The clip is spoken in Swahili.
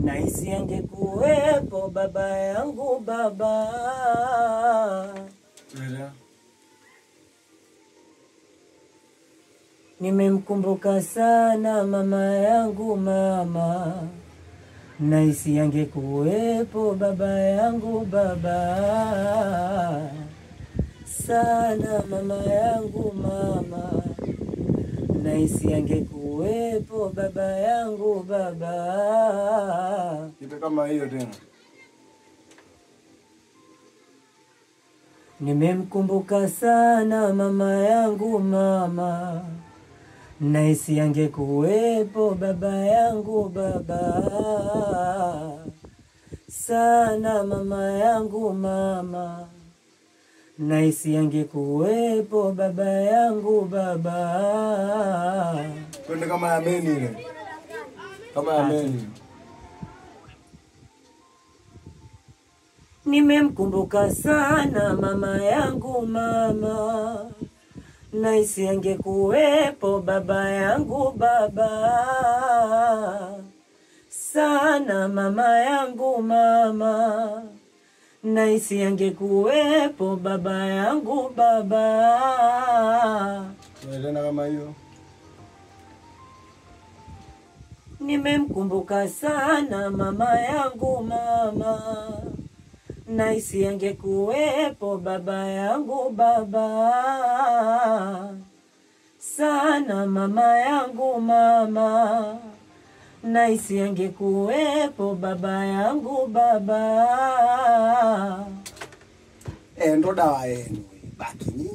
naisi angekuwepo baba yangu baba. Nimemkumbuka sana mama yangu mama, naisi angekuwepo baba yangu baba. Sana mama yangu mama, naisi angekuwepo baba yangu baba. Ipe kama hiyo tena. Nimemkumbuka sana mama yangu mama, naisi angekuwepo baba yangu baba. Sana mama yangu mama, naisi angekuwepo baba yangu baba. Kwenda kama ameni ile. Kama ameni. Nimemkumbuka sana mama yangu mama, naisi angekuwepo baba yangu baba. Sana mama yangu mama, naisi angekuwepo baba yangu baba. Tena kama hiyo. Nimemkumbuka sana mama yangu mama, naisi angekuwepo baba yangu baba. Sana mama yangu mama, naisi angekuwepo baba yangu baba. Ndo dawa yenu. Baki